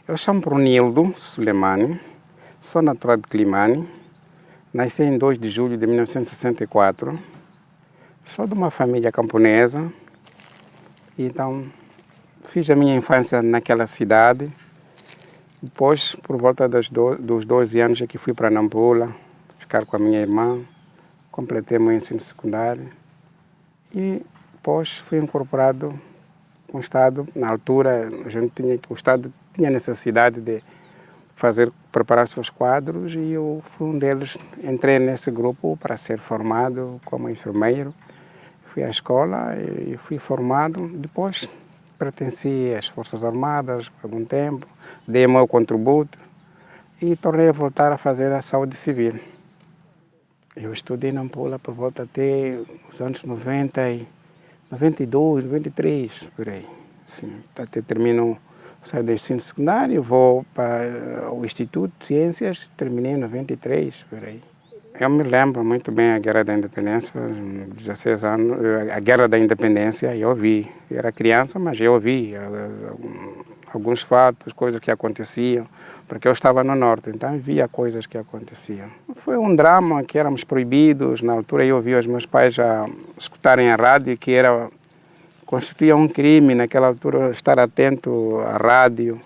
Eu chamo Brunildo Sulemani, sou natural de Climane, nasci em 2 de julho de 1964, sou de uma família camponesa, então fiz a minha infância naquela cidade. Depois, por volta dos 12 anos, é que fui para Nampula, ficar com a minha irmã, completei meu ensino secundário e depois fui incorporado com o Estado. Na altura, o Estado tinha necessidade de preparar seus quadros e eu fui um deles. Entrei nesse grupo para ser formado como enfermeiro. Fui à escola e fui formado. Depois pertenci às Forças Armadas por algum tempo, dei meu contributo e tornei a voltar a fazer a saúde civil. Eu estudei na Nampula por volta até os anos 92, 93, por aí. Sim, até termino, saio do ensino secundário, vou para o Instituto de Ciências, terminei em 93, por aí. Eu me lembro muito bem a Guerra da Independência, 16 anos, a Guerra da Independência, eu vi. Eu era criança, mas eu vi alguns fatos, coisas que aconteciam, porque eu estava no norte, então via coisas que aconteciam. Foi um drama que éramos proibidos, na altura eu vi os meus pais já escutarem a rádio, que constituía um crime naquela altura estar atento à rádio,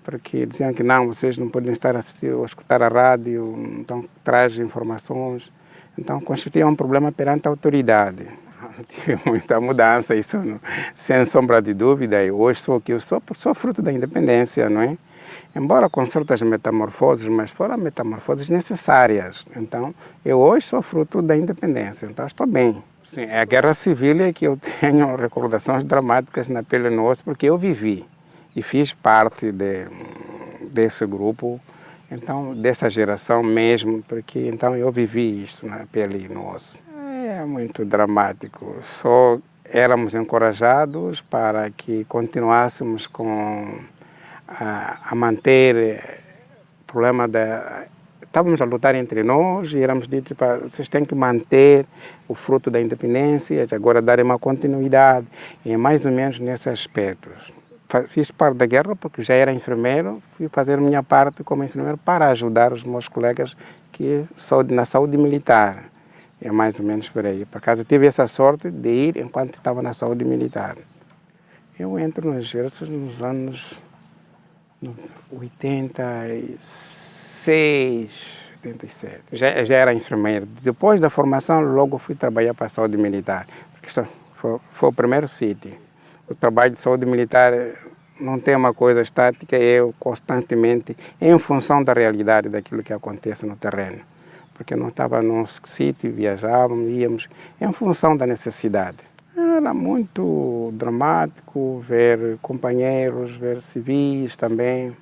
porque diziam que não, vocês não podem estar a assistir ou escutar a rádio, então traz informações. Então constituía um problema perante a autoridade. Tive muita mudança, isso sem sombra de dúvida, e hoje sou o que eu sou fruto da independência, não é? Embora com certas metamorfoses, mas foram metamorfoses necessárias. Então, eu hoje sou fruto da independência, então estou bem. Sim, a Guerra Civil é que eu tenho recordações dramáticas na pele e no osso, porque eu vivi e fiz parte desse grupo, então, dessa geração mesmo, porque então eu vivi isso na pele e no osso. É muito dramático. Só éramos encorajados para que continuássemos a manter o problema da... Estávamos a lutar entre nós e éramos ditos para vocês têm que manter o fruto da independência, agora darem uma continuidade, e mais ou menos nesses aspectos. Fiz parte da guerra porque já era enfermeiro, fui fazer a minha parte como enfermeiro para ajudar os meus colegas que são na saúde militar. É mais ou menos por aí. Por acaso tive essa sorte de ir enquanto estava na saúde militar. Eu entro no exército nos anos 86, 87. Já era enfermeiro. Depois da formação, logo fui trabalhar para a saúde militar. Porque foi o primeiro sítio. O trabalho de saúde militar não tem uma coisa estática, eu constantemente, em função da realidade daquilo que acontece no terreno. Porque não estava num sítio, viajávamos, íamos, em função da necessidade. Era muito dramático ver companheiros, ver civis também.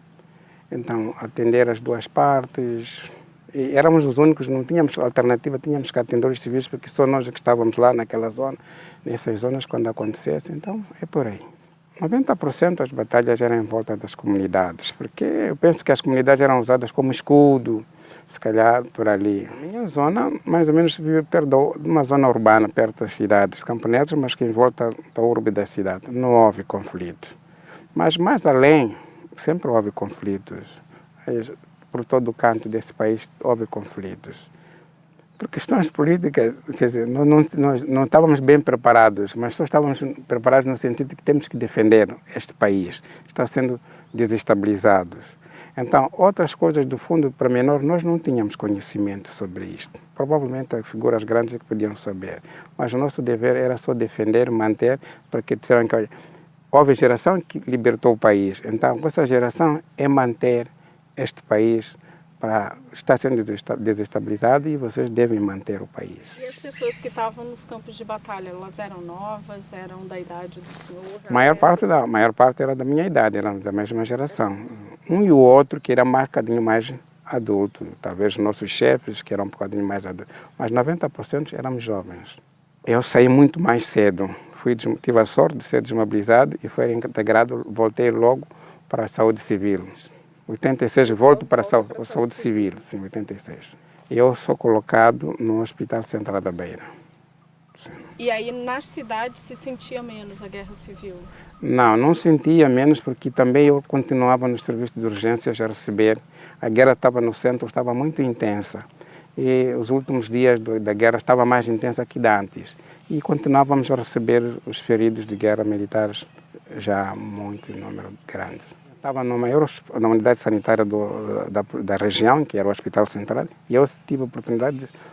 Então, atender as duas partes. E éramos os únicos, não tínhamos alternativa, tínhamos que atender os civis, porque só nós que estávamos lá naquela zona, nessas zonas, quando acontecesse. Então, é por aí. 90% das batalhas eram em volta das comunidades, porque eu penso que as comunidades eram usadas como escudo, se calhar por ali. A minha zona, mais ou menos, vive perto de uma zona urbana, perto das cidades camponesas, mas que em volta da urbe da cidade. Não houve conflito. Mas mais além, sempre houve conflitos. Por todo o canto desse país houve conflitos. Por questões políticas, quer dizer, não estávamos bem preparados, mas só estávamos preparados no sentido de que temos que defender este país. Está sendo desestabilizado. Então, outras coisas do fundo para menor, nós não tínhamos conhecimento sobre isto. Provavelmente as figuras grandes que podiam saber. Mas o nosso dever era só defender, manter, porque disseram que olha, houve geração que libertou o país. Então, com essa geração é manter este país para estar sendo desestabilizado e vocês devem manter o país. E as pessoas que estavam nos campos de batalha, elas eram novas, eram da idade do senhor? A maior parte era da minha idade, eram da mesma geração. Um e o outro que era um bocadinho mais adulto, talvez nossos chefes que eram um bocadinho mais adultos, mas 90% éramos jovens. Eu saí muito mais cedo, tive a sorte de ser desmobilizado e fui integrado, voltei logo para a saúde civil. 86 volto para a saúde civil, sim, 86. Eu sou colocado no Hospital Central da Beira. E aí nas cidades se sentia menos a guerra civil? Não, não sentia menos porque também eu continuava nos serviços de urgências a receber. A guerra estava no centro, estava muito intensa. E os últimos dias da guerra estava mais intensa que antes. E continuávamos a receber os feridos de guerra militares já muito em número grande. Estava na unidade sanitária da região, que era o Hospital Central, e eu tive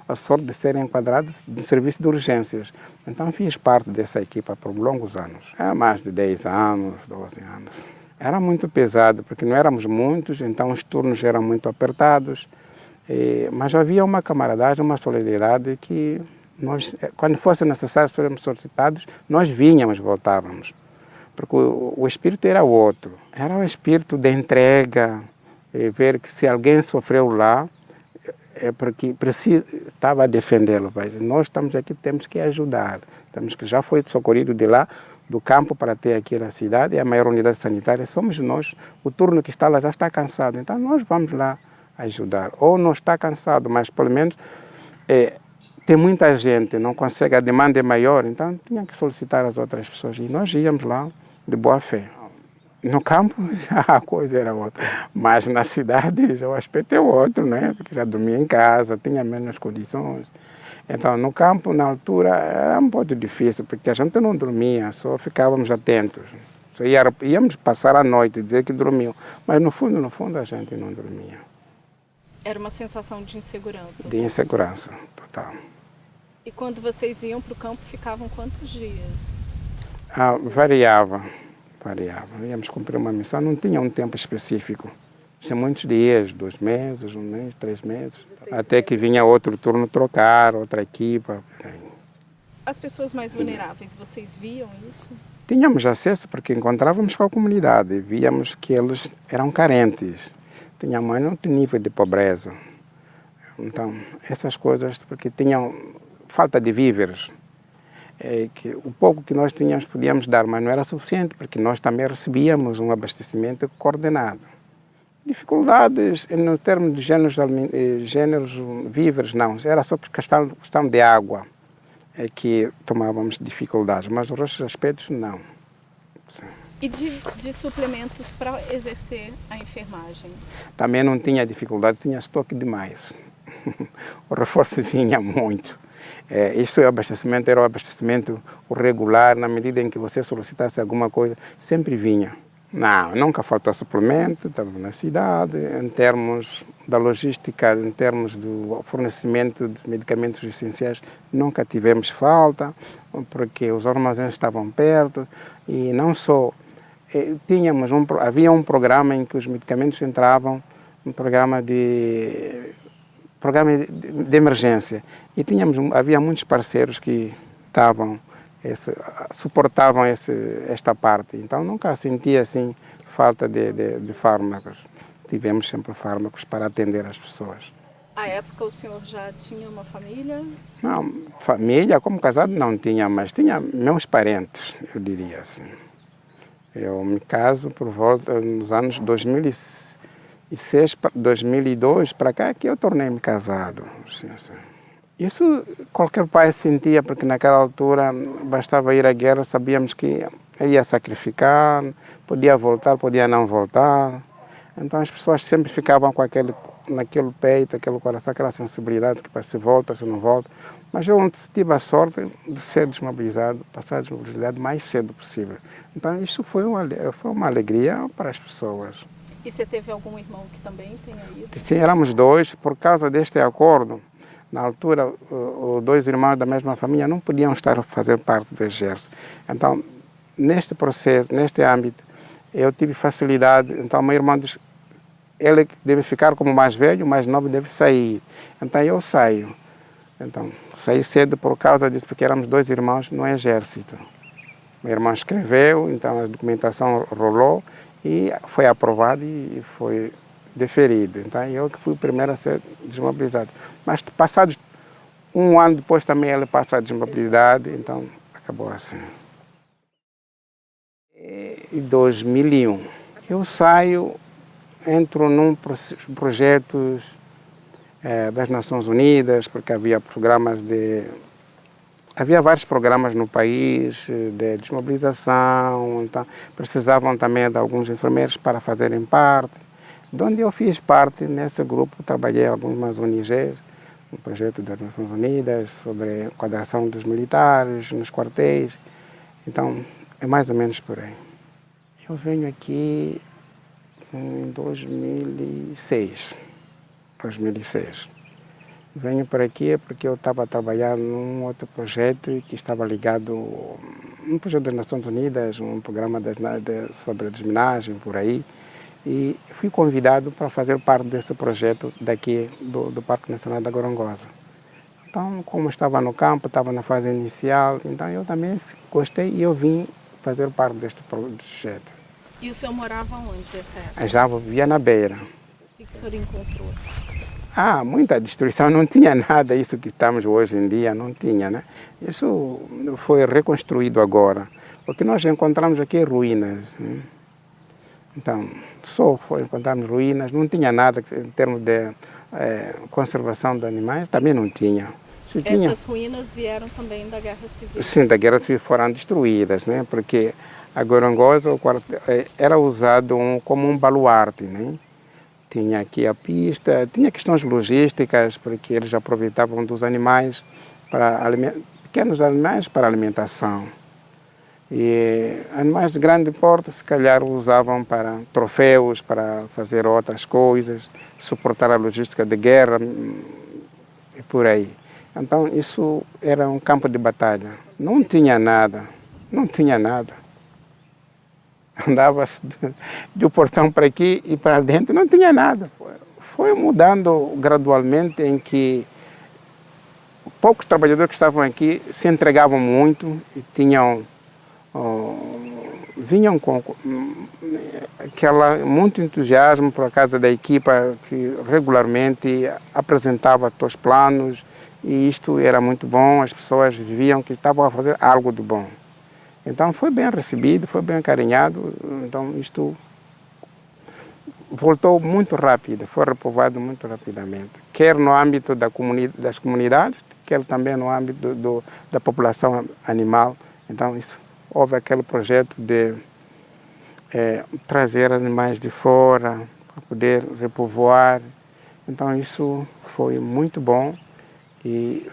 a sorte de ser enquadrado de serviço de urgências. Então fiz parte dessa equipa por longos anos. Há mais de 10 anos, 12 anos. Era muito pesado, porque não éramos muitos, então os turnos eram muito apertados, mas havia uma camaradagem, uma solidariedade que nós, quando fosse necessário sermos solicitados, nós vinhamos, voltávamos. Porque o espírito era outro. Era o espírito de entrega, ver que se alguém sofreu lá, é porque estava a defendê-lo. Nós estamos aqui, temos que ajudar. Temos que já foi socorrido de lá, do campo para ter aqui na cidade, é a maior unidade sanitária, somos nós. O turno que está lá já está cansado, então nós vamos lá ajudar. Ou não está cansado, mas pelo menos tem muita gente, não consegue, a demanda é maior, então tinha que solicitar as outras pessoas. E nós íamos lá de boa fé. No campo já a coisa era outra, mas na cidade já o aspecto é outro, né? Porque já dormia em casa, tinha menos condições. Então no campo, na altura, era um pouco difícil, porque a gente não dormia, só ficávamos atentos. Só íamos passar a noite, dizer que dormiam, mas no fundo a gente não dormia. Era uma sensação de insegurança? De insegurança, total. E quando vocês iam para o campo, ficavam quantos dias? Variava. Íamos cumprir uma missão, não tinha um tempo específico. Tinha muitos dias, 2 meses, 1 mês, 3 meses. Até que vinha outro turno trocar, outra equipa. As pessoas mais vulneráveis, vocês viam isso? Tínhamos acesso porque encontrávamos com a comunidade, víamos que eles eram carentes, tinham muito nível de pobreza. Então, essas coisas, porque tinham falta de víveres. Que o pouco que nós tínhamos podíamos dar, mas não era suficiente, porque nós também recebíamos um abastecimento coordenado. Dificuldades no termo de gêneros víveres, não, era só questão de água que tomávamos dificuldades, mas os outros aspectos não. Sim. E de suplementos para exercer a enfermagem? Também não tinha dificuldade, tinha estoque demais. O reforço vinha muito. Isso abastecimento era o abastecimento regular, na medida em que você solicitasse alguma coisa, sempre vinha. Não, nunca faltou suplemento, estava na cidade, em termos da logística, em termos do fornecimento de medicamentos essenciais, nunca tivemos falta, porque os armazéns estavam perto e não só. Havia um programa em que os medicamentos entravam, um programa de emergência. E havia muitos parceiros que suportavam esta parte. Então nunca sentia assim falta de fármacos. Tivemos sempre fármacos para atender as pessoas. À época o senhor já tinha uma família? Não, família, como casado não tinha, mas tinha meus parentes, eu diria assim. Eu me caso por volta nos anos 2006, 2002 para cá que eu tornei-me casado. Assim. Isso qualquer pai sentia, porque naquela altura bastava ir à guerra, sabíamos que ia sacrificar, podia voltar, podia não voltar. Então as pessoas sempre ficavam com naquele peito, aquele coração, aquela sensibilidade que se volta, se não volta. Mas eu tive a sorte de ser desmobilizado, passar a desmobilidade o mais cedo possível. Então isso foi uma alegria para as pessoas. E você teve algum irmão que também tenha ido? Sim, éramos 2, por causa deste acordo. Na altura, os 2 irmãos da mesma família não podiam estar a fazer parte do exército. Então, neste processo, neste âmbito, eu tive facilidade. Então, meu irmão disse, ele deve ficar como mais velho, o mais novo deve sair. Então, eu saio. Então, saí cedo por causa disso, porque éramos 2 irmãos no exército. Meu irmão escreveu, então a documentação rolou e foi aprovado e foi deferido. Então, eu que fui o primeiro a ser desmobilizado. Mas passados 1 ano depois também ele passa a desmobilidade, então acabou assim. Em 2001, eu saio, entro num projetos das Nações Unidas, porque havia programas de havia vários programas no país de desmobilização, então precisavam também de alguns enfermeiros para fazerem parte. De onde eu fiz parte, nesse grupo, trabalhei em algumas ONGs, um projeto das Nações Unidas sobre a enquadração dos militares nos quartéis. Então, é mais ou menos por aí. Eu venho aqui em 2006. Venho por aqui porque eu estava trabalhando num outro projeto que estava ligado a um projeto das Nações Unidas, um programa sobre a desminagem, por aí. E fui convidado para fazer parte desse projeto daqui do Parque Nacional da Gorongosa. Então, como estava no campo, estava na fase inicial, então eu também gostei e eu vim fazer parte deste projeto. E o senhor morava onde nessa época? Já vivia na beira. O que o senhor encontrou? Muita destruição, não tinha nada, isso que estamos hoje em dia, não tinha, né? Isso foi reconstruído agora. O que nós encontramos aqui é ruínas, né? Então, só encontramos ruínas, não tinha nada em termos de conservação de animais, também não tinha. Essas ruínas vieram também da Guerra Civil? Sim, da Guerra Civil foram destruídas, né? Porque a Gorongosa era usado como um baluarte, né? Tinha aqui a pista, tinha questões logísticas, porque eles aproveitavam dos animais, pequenos animais para alimentação. E animais de grande porte, se calhar, usavam para troféus, para fazer outras coisas, suportar a logística de guerra e por aí. Então, isso era um campo de batalha. Não tinha nada, não tinha nada. Andava do portão para aqui e para dentro, não tinha nada. Foi mudando gradualmente, em que poucos trabalhadores que estavam aqui se entregavam muito e vinham com muito entusiasmo por causa da equipa que regularmente apresentava seus planos, e isto era muito bom, as pessoas viam que estavam a fazer algo de bom. Então foi bem recebido, foi bem acarinhado, então isto voltou muito rápido, foi repovoado muito rapidamente, quer no âmbito das comunidades, quer também no âmbito da população animal. Então houve aquele projeto de trazer animais de fora para poder repovoar. Então isso foi muito bom e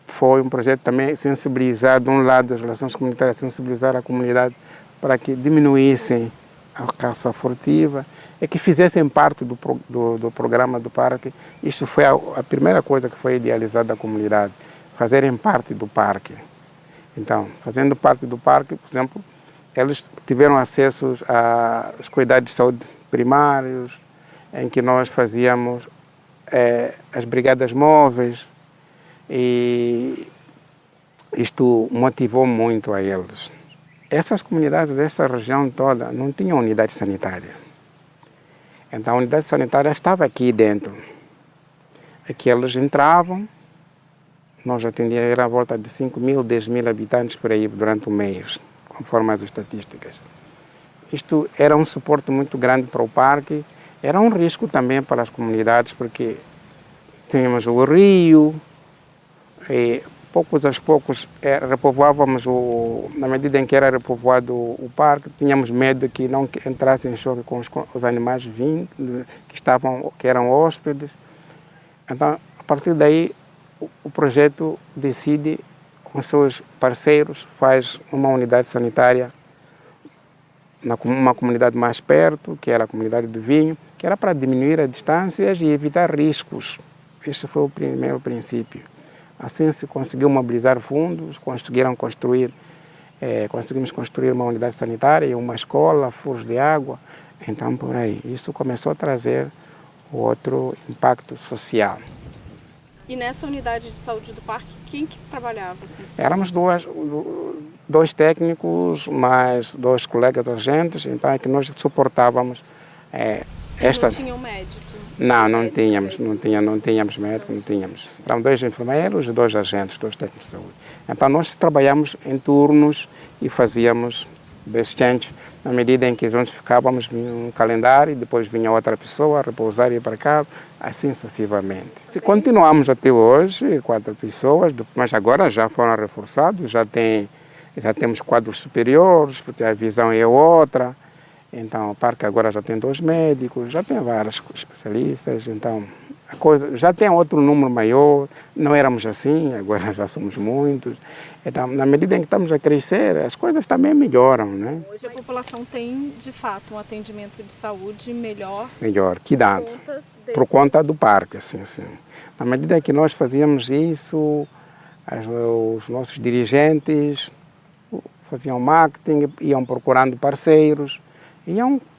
foi um projeto também sensibilizar, de um lado, as relações comunitárias, sensibilizar a comunidade para que diminuíssem a caça furtiva e que fizessem parte do programa do parque. Isso foi a primeira coisa que foi idealizada da comunidade, fazerem parte do parque. Então, fazendo parte do parque, por exemplo, eles tiveram acesso aos cuidados de saúde primários, em que nós fazíamos as brigadas móveis, e isto motivou muito a eles. Essas comunidades desta região toda não tinham unidade sanitária. Então a unidade sanitária estava aqui dentro. Aqui eles entravam, nós atendíamos, era a volta de 5.000, 10.000 habitantes por aí durante o mês, conforme as estatísticas. Isto era um suporte muito grande para o parque, era um risco também para as comunidades, porque tínhamos o rio, e poucos aos poucos repovoávamos, na medida em que era repovoado o parque, tínhamos medo que não entrassem em choque com os animais que eram hóspedes. Então, a partir daí, o projeto decide, com seus parceiros, faz uma unidade sanitária numa comunidade mais perto, que era a comunidade do Vinho, que era para diminuir as distâncias e evitar riscos. Este foi o primeiro princípio. Assim se conseguiu mobilizar fundos, conseguimos construir uma unidade sanitária, uma escola, furos de água. Então, por aí, isso começou a trazer outro impacto social. E nessa unidade de saúde do parque, quem que trabalhava com isso? Éramos dois técnicos, mais 2 colegas agentes, então é que nós suportávamos Não tinham médico? Não tínhamos médico, não tínhamos. Eram 2 enfermeiros e 2 agentes, 2 técnicos de saúde. Então nós trabalhamos em turnos e fazíamos bastante, na medida em que nós ficávamos em um calendário, depois vinha outra pessoa repousar e ir para casa, assim sucessivamente. Se continuamos até hoje, 4 pessoas, mas agora já foram reforçados, já temos quadros superiores, porque a visão é outra. Então, o parque agora já tem 2 médicos, já tem vários especialistas, então a coisa já tem outro número maior, não éramos assim, agora já somos muitos. Então, na medida em que estamos a crescer, as coisas também melhoram, né? Hoje a população tem, de fato, um atendimento de saúde melhor. Melhor, que dá, por conta do parque, assim. Na medida que nós fazíamos isso, os nossos dirigentes faziam marketing, iam procurando parceiros,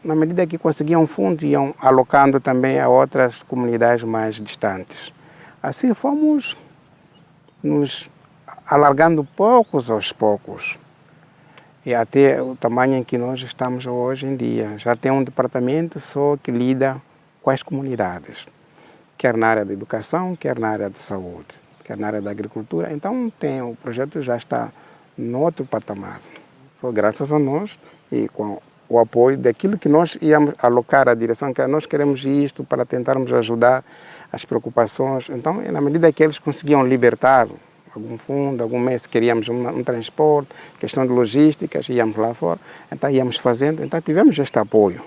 na medida que conseguiam fundos, iam alocando também a outras comunidades mais distantes. Assim fomos nos alargando poucos aos poucos, e até o tamanho em que nós estamos hoje em dia. Já tem um departamento só que lida com as comunidades, quer na área da educação, quer na área de saúde, quer na área da agricultura. Então o projeto já está no outro patamar. Foi graças a nós e com o apoio daquilo que nós íamos alocar a direção, que nós queremos isto para tentarmos ajudar as preocupações. Então, na medida que eles conseguiam libertar algum fundo, algum mês queríamos um transporte, questão de logísticas, íamos lá fora, então íamos fazendo, então tivemos este apoio.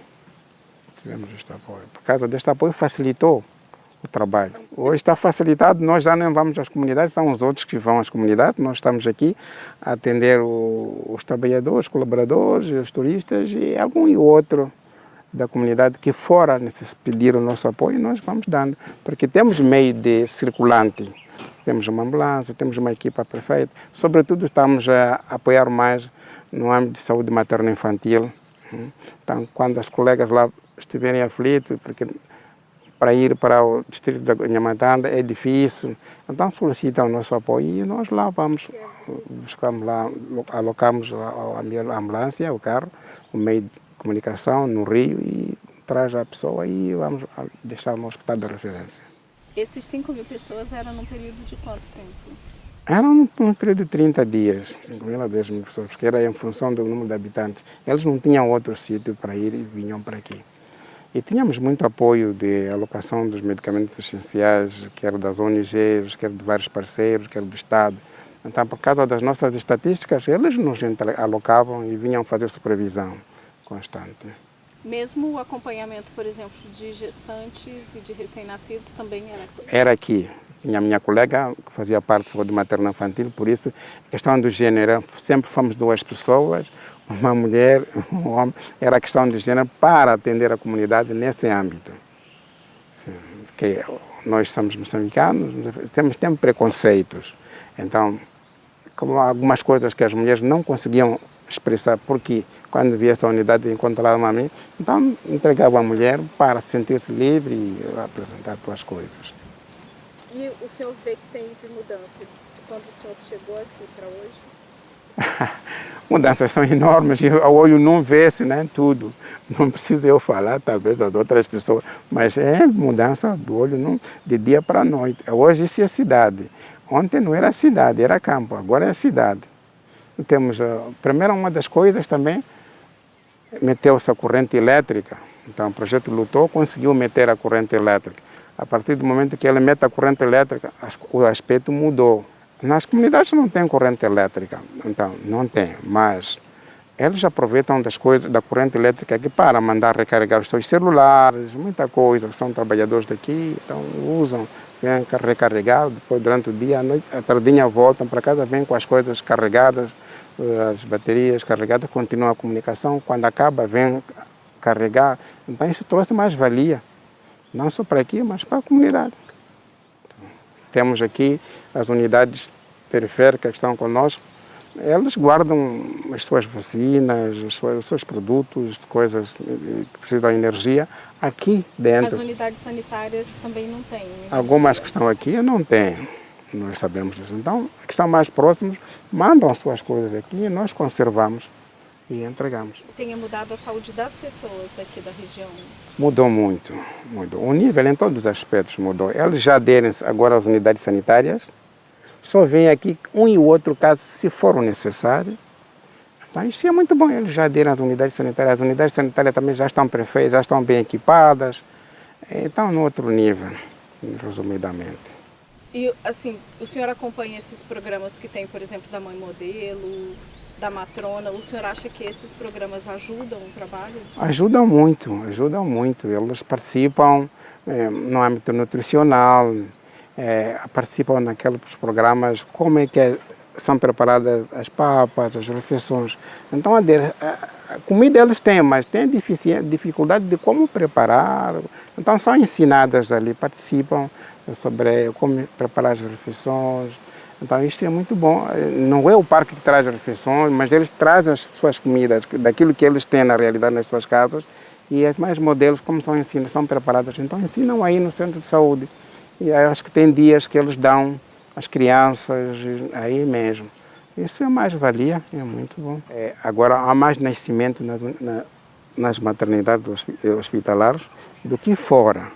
Por causa deste apoio facilitou o trabalho. Hoje está facilitado, nós já não vamos às comunidades, são os outros que vão às comunidades, nós estamos aqui a atender os trabalhadores, os colaboradores, os turistas e algum e outro da comunidade que fora pedir o nosso apoio, nós vamos dando, porque temos meio de circulante, temos uma ambulância, temos uma equipa perfeita, sobretudo estamos a apoiar mais no âmbito de saúde materno-infantil. Então, quando as colegas lá estiverem aflitos, porque para ir para o distrito da Nhamatanda é difícil, então solicitam o nosso apoio e nós lá vamos, buscamos lá, alocamos a ambulância, o carro, o meio de comunicação no Rio e traz a pessoa e vamos deixar no hospital de referência. Esses 5.000 pessoas eram num período de quanto tempo? Era num período de 30 dias, 5.000 a 10.000 pessoas, porque era em função do número de habitantes. Eles não tinham outro sítio para ir e vinham para aqui. E tínhamos muito apoio de alocação dos medicamentos essenciais, quer das ONGs, quer de vários parceiros, quer do Estado. Então, por causa das nossas estatísticas, eles nos alocavam e vinham fazer supervisão constante. Mesmo o acompanhamento, por exemplo, de gestantes e de recém-nascidos também era aqui? Era aqui. Tinha a minha colega que fazia parte de saúde materno-infantil, por isso, a questão do gênero, sempre fomos 2 pessoas, uma mulher, um homem, era a questão de gênero para atender a comunidade nesse âmbito. Porque nós somos moçambicanos, temos preconceitos. Então, como algumas coisas que as mulheres não conseguiam expressar, porque quando via essa unidade encontrava a mim, então entregava a mulher para sentir-se livre e apresentar suas coisas. E o senhor vê que tem mudança de quando o senhor chegou aqui para hoje? Mudanças são enormes e o olho não vê-se, né, tudo. Não preciso eu falar, talvez as outras pessoas, mas é mudança do olho de dia para noite. Hoje isso é cidade. Ontem não era cidade, era campo, agora é cidade. Temos, primeiro, uma das coisas também, meteu-se a corrente elétrica. Então o projeto lutou, conseguiu meter a corrente elétrica. A partir do momento que ele mete a corrente elétrica, o aspecto mudou. Nas comunidades não tem corrente elétrica, então não tem, mas eles aproveitam das coisas da corrente elétrica aqui para mandar recarregar os seus celulares, muita coisa, são trabalhadores daqui, então usam, vêm recarregar, depois durante o dia, à noite, à tardinha voltam para casa, vêm com as coisas carregadas, as baterias carregadas, continua a comunicação, quando acaba vêm carregar, então isso trouxe mais valia, não só para aqui, mas para a comunidade. Temos aqui as unidades periféricas que estão conosco, eles guardam as suas vacinas, os seus produtos, coisas que precisam de energia, aqui dentro. As unidades sanitárias também não têm energia? Algumas que estão aqui não têm, nós sabemos disso. Então, que estão mais próximos, mandam as suas coisas aqui e nós conservamos e entregamos. Tem mudado a saúde das pessoas daqui da região? Mudou muito, mudou. O nível em todos os aspectos mudou. Eles já aderem agora às unidades sanitárias, só vem aqui um e outro caso, se for necessário, Então, isso é muito bom, eles já aderem às unidades sanitárias. As unidades sanitárias também já estão perfeitas, já estão bem equipadas. Então, no outro nível, resumidamente. E, assim, o senhor acompanha esses programas que tem, por exemplo, da Mãe Modelo, da Matrona. O senhor acha que esses programas ajudam o trabalho? Ajudam muito, ajudam muito. Eles participam no âmbito nutricional, participam naqueles programas, como é que são preparadas as papas, as refeições. Então, a comida eles têm, mas têm dificuldade de como preparar. Então, são ensinadas ali, participam sobre como preparar as refeições. Então, isto é muito bom. Não é o parque que traz as refeições, mas eles trazem as suas comidas, daquilo que eles têm na realidade nas suas casas, e as mais modelos, como são preparadas. Então, ensinam aí no centro de saúde. E eu acho que tem dias que eles dão às crianças aí mesmo. Isso é mais-valia, é muito bom. Agora, há mais nascimento nas maternidades hospitalares do que fora.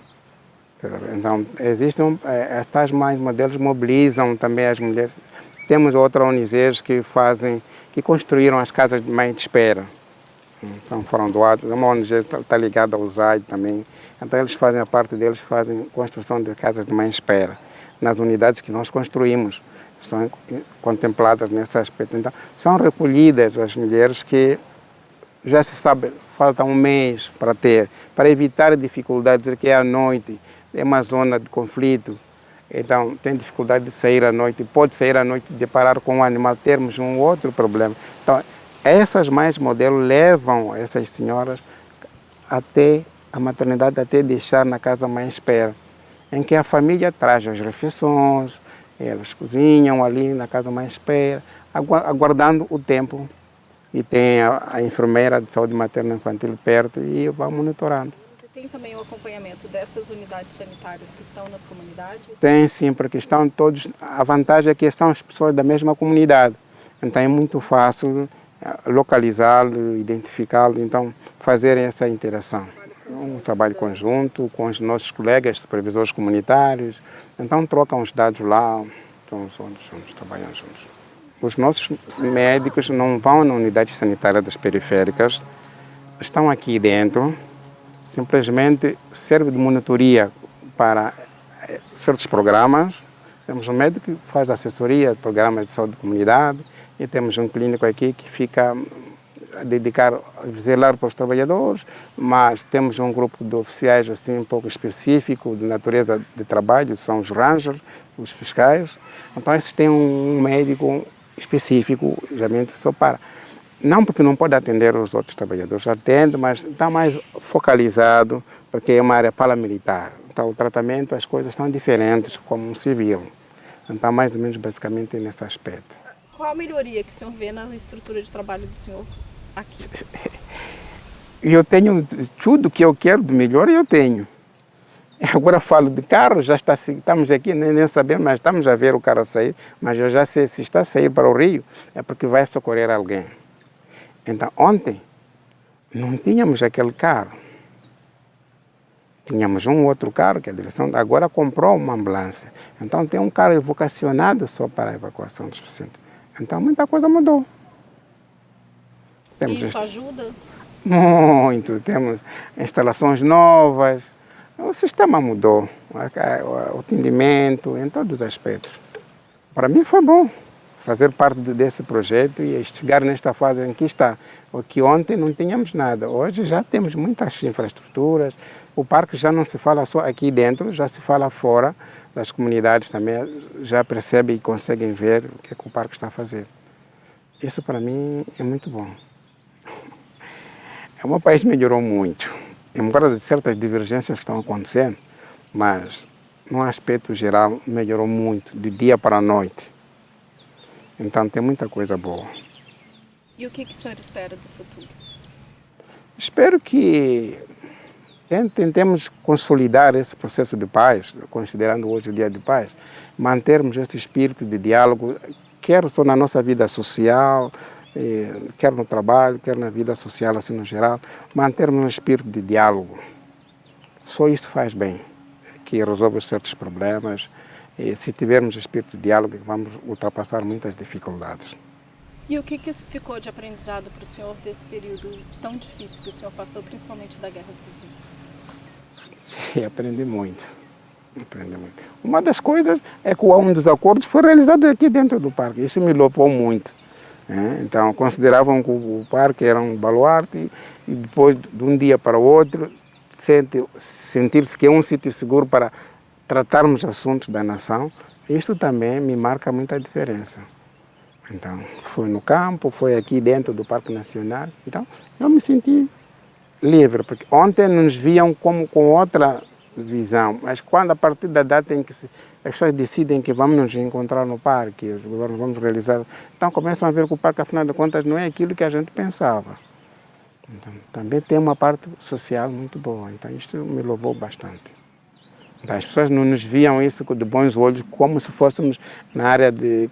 Então, existem estas mais modelos mobilizam também as mulheres. Temos outra ONGs que construíram as casas de mãe de espera. Então, foram doados. Uma ONG está ligada ao USAID também. Então, eles fazem a parte deles, fazem construção de casas de mãe de espera nas unidades que nós construímos. São contempladas nesse aspecto. Então, são recolhidas as mulheres que já se sabe, falta um mês para evitar dificuldades, que é à noite, é uma zona de conflito, então tem dificuldade de sair à noite, pode sair à noite, deparar com um animal, termos um outro problema. Então, essas mães modelo levam essas senhoras até a maternidade, até deixar na casa mãe espera, em que a família traz as refeições, elas cozinham ali na casa mãe espera, aguardando o tempo. E tem a enfermeira de saúde materna infantil perto e vai monitorando. Tem também o acompanhamento dessas unidades sanitárias que estão nas comunidades? Tem sim, porque estão todos. A vantagem é que são as pessoas da mesma comunidade. Então é muito fácil localizá-lo, identificá-lo, então fazerem essa interação. Um trabalho conjunto com os nossos colegas supervisores comunitários. Então trocam os dados lá, juntos, trabalham juntos. Os nossos médicos não vão na unidade sanitária das periféricas, estão aqui dentro, simplesmente serve de monitoria para certos programas. Temos um médico que faz assessoria de programas de saúde de comunidade e temos um clínico aqui que fica a dedicar, a zelar para os trabalhadores, mas temos um grupo de oficiais assim um pouco específico de natureza de trabalho, são os rangers, os fiscais. Então esses têm um médico específico, geralmente só para. Não porque não pode atender os outros trabalhadores, atende, mas está mais focalizado, porque é uma área paramilitar. Então o tratamento, as coisas são diferentes como um civil. Então mais ou menos basicamente nesse aspecto. Qual a melhoria que o senhor vê na estrutura de trabalho do senhor aqui? Eu tenho tudo que eu quero de melhor, eu tenho. Agora falo de carro, já estamos aqui, nem sabemos, mas estamos a ver o carro sair, mas eu já sei se está a sair para o Rio, é porque vai socorrer alguém. Então, ontem, não tínhamos aquele carro. Tínhamos um outro carro, que a direção agora comprou uma ambulância. Então, tem um carro vocacionado só para a evacuação dos pacientes. Então, muita coisa mudou. E isso ajuda? Muito. Temos instalações novas. O sistema mudou, o atendimento, em todos os aspectos. Para mim foi bom fazer parte desse projeto e chegar nesta fase em que está. Porque ontem não tínhamos nada, hoje já temos muitas infraestruturas. O parque já não se fala só aqui dentro, já se fala fora das comunidades também, já percebem e conseguem ver o que é que o parque está a fazer. Isso para mim é muito bom. O meu país melhorou muito. Embora de certas divergências que estão acontecendo, mas, num aspecto geral, melhorou muito, de dia para a noite. Então, tem muita coisa boa. E o que o senhor espera do futuro? Espero que tentemos consolidar esse processo de paz, considerando hoje o Dia de Paz, mantermos esse espírito de diálogo, quer só na nossa vida social, quer no trabalho, quer na vida social, assim no geral, mantermos um espírito de diálogo. Só isso faz bem, que resolve certos problemas. E se tivermos espírito de diálogo, vamos ultrapassar muitas dificuldades. E o que ficou de aprendizado para o senhor desse período tão difícil que o senhor passou, principalmente da Guerra Civil? Aprendi muito. Aprendi muito. Uma das coisas é que um dos acordos foi realizado aqui dentro do parque. Isso me louvou muito. Então, consideravam que o parque era um baluarte e depois, de um dia para o outro, sentir-se que é um sítio seguro para tratarmos assuntos da nação. Isso também me marca muita diferença. Então, foi no campo, foi aqui dentro do Parque Nacional. Então, eu me senti livre, porque ontem nos viam como com outra visão, mas quando a partir da data em que as pessoas decidem que vamos nos encontrar no parque, os governos vamos realizar, então começam a ver que o parque, afinal de contas, não é aquilo que a gente pensava. Então, também tem uma parte social muito boa, então isto me louvou bastante. Então, as pessoas não nos viam isso de bons olhos, como se fôssemos na área de...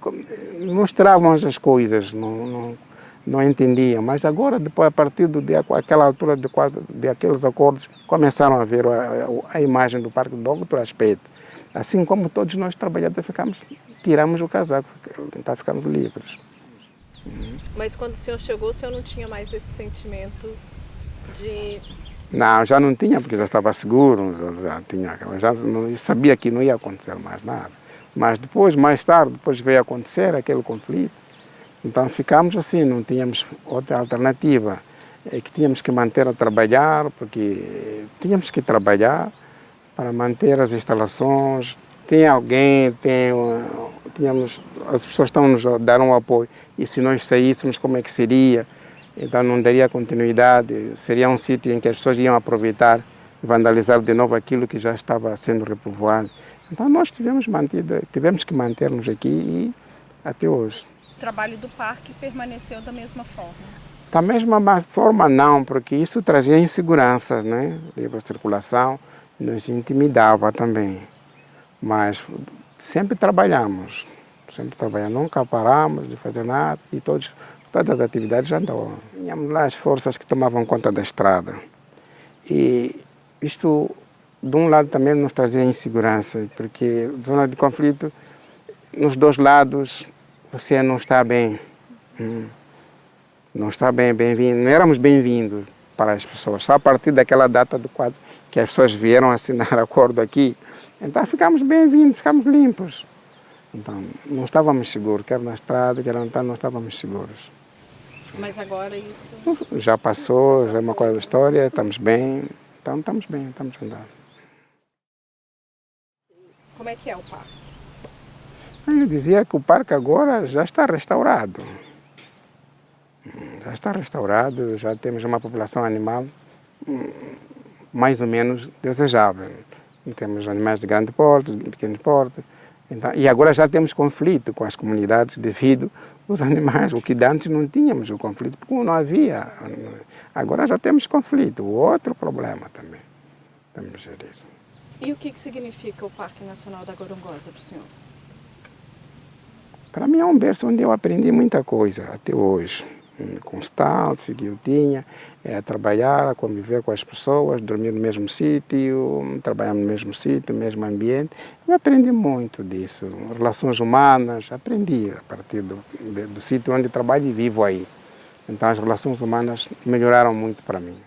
mostravam as coisas, não entendiam, mas agora, depois, a partir daquela altura de aqueles acordos, começaram a ver a imagem do parque de outro aspecto. Assim como todos nós trabalhadores tiramos o casaco, tentar ficarmos livres. Mas quando o senhor chegou, o senhor não tinha mais esse sentimento de... Não, já não tinha, porque já estava seguro, já sabia que não ia acontecer mais nada. Mas depois, mais tarde, depois veio acontecer aquele conflito. Então ficámos assim, não tínhamos outra alternativa. É que tínhamos que manter a trabalhar, porque tínhamos que trabalhar para manter as instalações. Tem alguém, as pessoas estão-nos a dar um apoio. E se nós saíssemos, como é que seria? Então não daria continuidade. Seria um sítio em que as pessoas iam aproveitar e vandalizar de novo aquilo que já estava sendo repovoado. Então nós tivemos que manter-nos aqui e até hoje. O trabalho do parque permaneceu da mesma forma? Da mesma forma não, porque isso trazia insegurança, né? Livre circulação, nos intimidava também. Mas sempre trabalhamos, nunca paramos de fazer nada e todas as atividades já andavam. Tínhamos lá as forças que tomavam conta da estrada. E isto, de um lado, também nos trazia insegurança, porque zona de conflito, nos dois lados, você não está bem. Não está bem-vindo, não éramos bem-vindos para as pessoas. Só a partir daquela data do quadro que as pessoas vieram assinar acordo aqui, então ficamos bem-vindos, ficamos limpos. Então, não estávamos seguros, quer na estrada, quer não estávamos seguros. Mas agora isso... Já passou, já é uma coisa da história, estamos bem, então estamos bem, estamos andando. Como é que é o parque? Eu dizia que o parque agora já está restaurado. Já está restaurado, já temos uma população animal mais ou menos desejável. Temos animais de grande porte, de pequeno porte. Então, e agora já temos conflito com as comunidades devido aos animais, o que antes não tínhamos o conflito, porque não havia. Agora já temos conflito, outro problema também. Temos gerir. E o que significa o Parque Nacional da Gorongosa para o senhor? Para mim é um berço onde eu aprendi muita coisa até hoje. Constante que eu tinha, trabalhar, a conviver com as pessoas, dormir no mesmo sítio, trabalhar no mesmo sítio, no mesmo ambiente. Eu aprendi muito disso, relações humanas, aprendi a partir do sítio onde trabalho e vivo aí. Então as relações humanas melhoraram muito para mim.